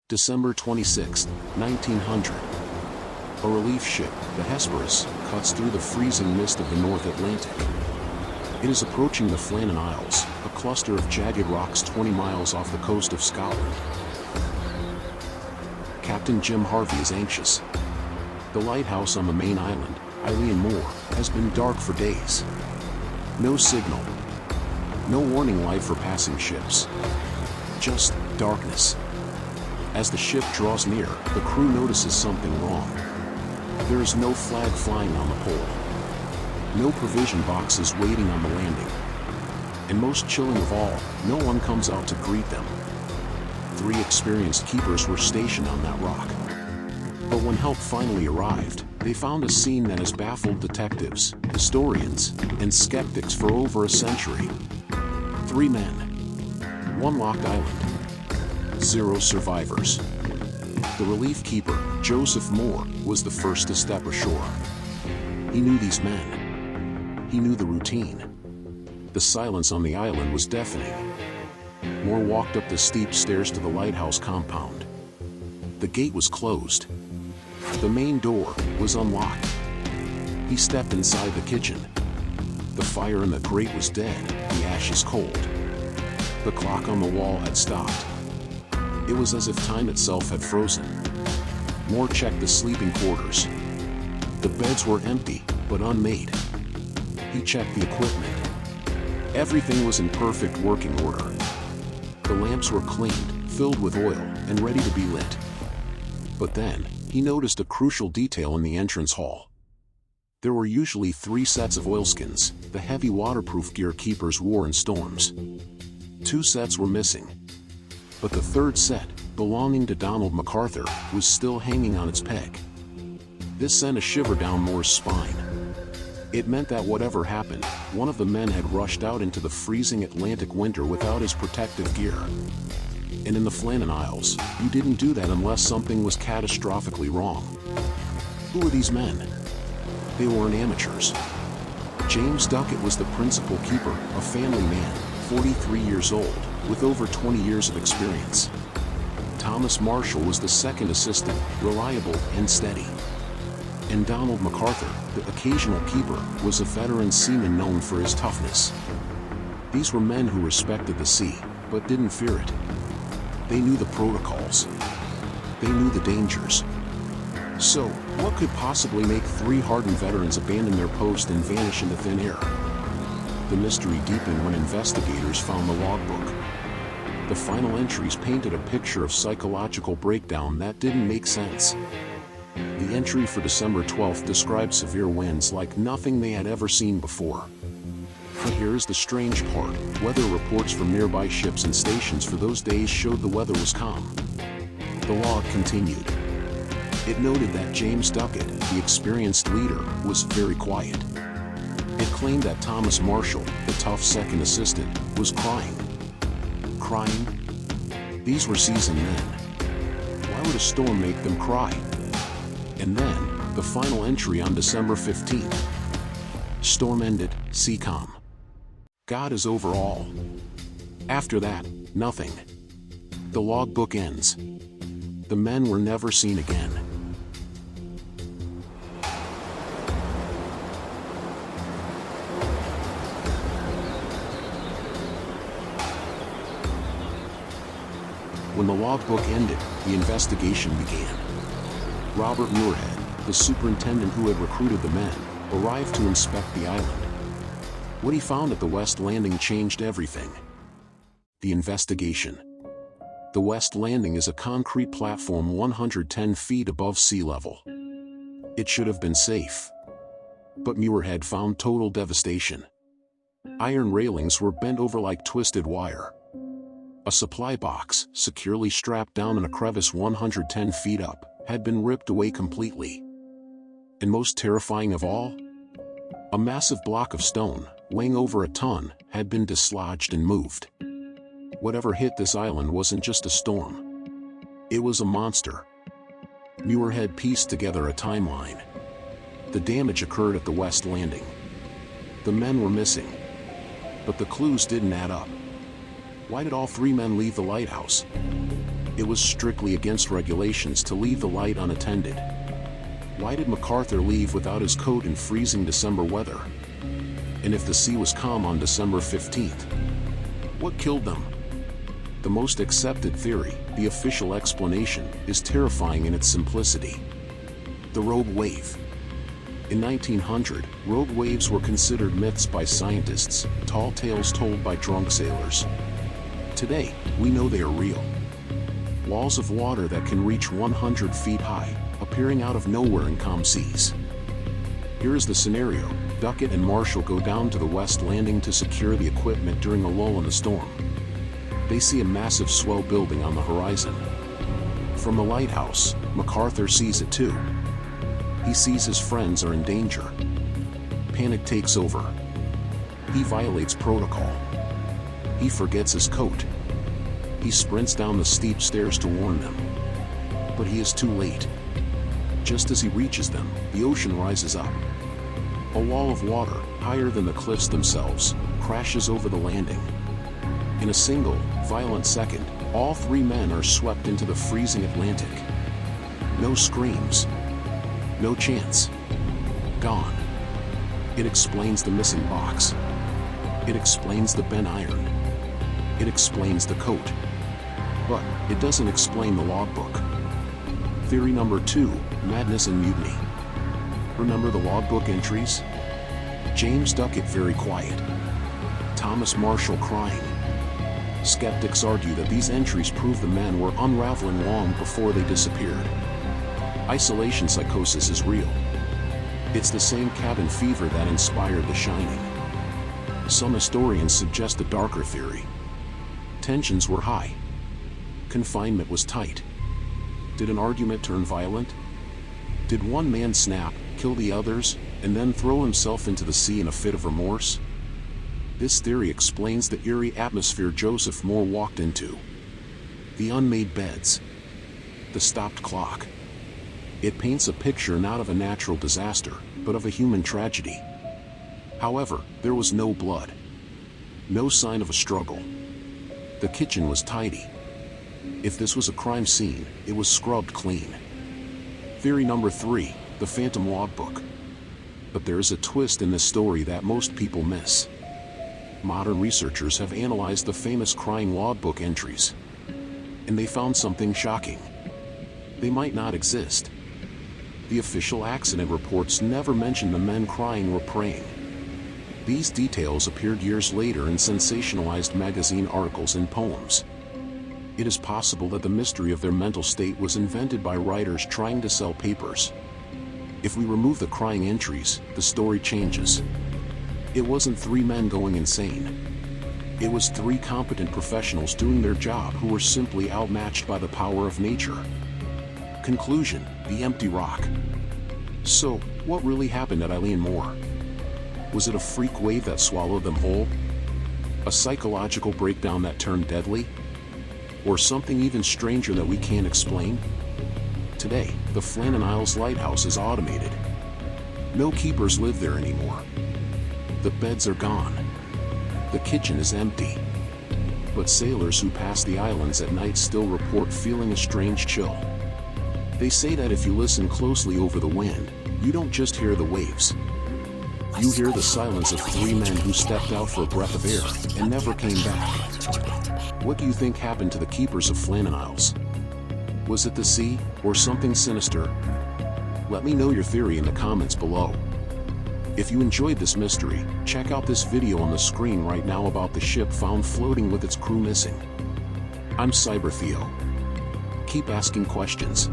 December 26, 1900. A relief ship, the Hesperus, cuts through the freezing mist of the North Atlantic. It is approaching the Flannan Isles, a cluster of jagged rocks 20 miles off the coast of Scotland. Captain Jim Harvey is anxious. The lighthouse on the main island, Eilean Mòr, has been dark for days. No signal. No warning light for passing ships. Just darkness. As the ship draws near, the crew notices something wrong. There is no flag flying on the pole. No provision boxes waiting on the landing. And most chilling of all, no one comes out to greet them. 3 experienced keepers were stationed on that rock. But when help finally arrived, they found a scene that has baffled detectives, historians, and skeptics for over a century. 3 men. 1 locked island. 0 survivors. The relief keeper, Joseph Moore, was the first to step ashore. He knew these men. He knew the routine. The silence on the island was deafening. Moore walked up the steep stairs to the lighthouse compound. The gate was closed. The main door was unlocked. He stepped inside the kitchen. The fire in the grate was dead, the ashes cold. The clock on the wall had stopped. It was as if time itself had frozen. Moore checked the sleeping quarters. The beds were empty, but unmade. He checked the equipment. Everything was in perfect working order. The lamps were cleaned, filled with oil, and ready to be lit. But then, he noticed a crucial detail in the entrance hall. There were usually 3 sets of oilskins, the heavy waterproof gear keepers wore in storms. 2 sets were missing. But the 3rd set, belonging to Donald MacArthur, was still hanging on its peg. This sent a shiver down Moore's spine. It meant that whatever happened, one of the men had rushed out into the freezing Atlantic winter without his protective gear. And in the Flannan Isles, you didn't do that unless something was catastrophically wrong. Who were these men? They weren't amateurs. James Ducat was the principal keeper, a family man, 43 years old, with over 20 years of experience. Thomas Marshall was the second assistant, reliable and steady. And Donald MacArthur, the occasional keeper, was a veteran seaman known for his toughness. These were men who respected the sea, but didn't fear it. They knew the protocols. They knew the dangers. So, what could possibly make 3 hardened veterans abandon their post and vanish into thin air? The mystery deepened when investigators found the logbook. The final entries painted a picture of psychological breakdown that didn't make sense. The entry for December 12th described severe winds like nothing they had ever seen before. But here is the strange part: weather reports from nearby ships and stations for those days showed the weather was calm. The log continued. It noted that James Ducat, the experienced leader, was very quiet. It claimed that Thomas Marshall, the tough second assistant, was crying. Crying? These were seasoned men. Why would a storm make them cry? And then, the final entry on December 15th. Storm ended, sea calm. God is over all. After that, nothing. The logbook ends. The men were never seen again. When the logbook ended, the investigation began. Robert Muirhead, the superintendent who had recruited the men, arrived to inspect the island. What he found at the West Landing changed everything. The investigation. The West Landing is a concrete platform 110 feet above sea level. It should have been safe. But Muirhead found total devastation. Iron railings were bent over like twisted wire. A supply box, securely strapped down in a crevice 110 feet up, had been ripped away completely. And most terrifying of all, a massive block of stone, weighing over a ton, had been dislodged and moved. Whatever hit this island wasn't just a storm. It was a monster. Muirhead pieced together a timeline. The damage occurred at the West Landing. The men were missing. But the clues didn't add up. Why did all 3 men leave the lighthouse? It was strictly against regulations to leave the light unattended. Why did MacArthur leave without his coat in freezing December weather? And if the sea was calm on December 15th, what killed them? The most accepted theory, the official explanation, is terrifying in its simplicity. The rogue wave. In 1900, rogue waves were considered myths by scientists, tall tales told by drunk sailors. Today, we know they are real. Walls of water that can reach 100 feet high, appearing out of nowhere in calm seas. Here is the scenario. Ducat and Marshall go down to the west landing to secure the equipment during a lull in the storm. They see a massive swell building on the horizon. From the lighthouse, MacArthur sees it too. He sees his friends are in danger. Panic takes over. He violates protocol. He forgets his coat. He sprints down the steep stairs to warn them. But he is too late. Just as he reaches them, the ocean rises up. A wall of water, higher than the cliffs themselves, crashes over the landing. In a single, violent second, all three men are swept into the freezing Atlantic. No screams. No chance. Gone. It explains the missing box. It explains the bent iron. It explains the coat. But it doesn't explain the logbook. Theory number 2, madness and mutiny. Remember the logbook entries? James Ducat very quiet. Thomas Marshall crying. Skeptics argue that these entries prove the men were unraveling long before they disappeared. Isolation psychosis is real. It's the same cabin fever that inspired The Shining. Some historians suggest a darker theory. Tensions were high. Confinement was tight. Did an argument turn violent? Did one man snap, kill the others, and then throw himself into the sea in a fit of remorse? This theory explains the eerie atmosphere Joseph Moore walked into. The unmade beds. The stopped clock. It paints a picture not of a natural disaster, but of a human tragedy. However, there was no blood. No sign of a struggle. The kitchen was tidy. If this was a crime scene, it was scrubbed clean. Theory number 3, the phantom logbook. But there is a twist in this story that most people miss. Modern researchers have analyzed the famous crying logbook entries. And they found something shocking. They might not exist. The official accident reports never mention the men crying or praying. These details appeared years later in sensationalized magazine articles and poems. It is possible that the mystery of their mental state was invented by writers trying to sell papers. If we remove the crying entries, the story changes. It wasn't 3 men going insane. It was 3 competent professionals doing their job who were simply outmatched by the power of nature. Conclusion: the empty rock. So, what really happened at Eilean Mòr? Was it a freak wave that swallowed them whole? A psychological breakdown that turned deadly? Or something even stranger that we can't explain? Today, the Flannan Isles lighthouse is automated. No keepers live there anymore. The beds are gone. The kitchen is empty. But sailors who pass the islands at night still report feeling a strange chill. They say that if you listen closely over the wind, you don't just hear the waves. You hear the silence of 3 men who stepped out for a breath of air and never came back. What do you think happened to the keepers of Flannan Isles? Was it the sea, or something sinister? Let me know your theory in the comments below. If you enjoyed this mystery, check out this video on the screen right now about the ship found floating with its crew missing. I'm Cyber-Theo. Keep asking questions.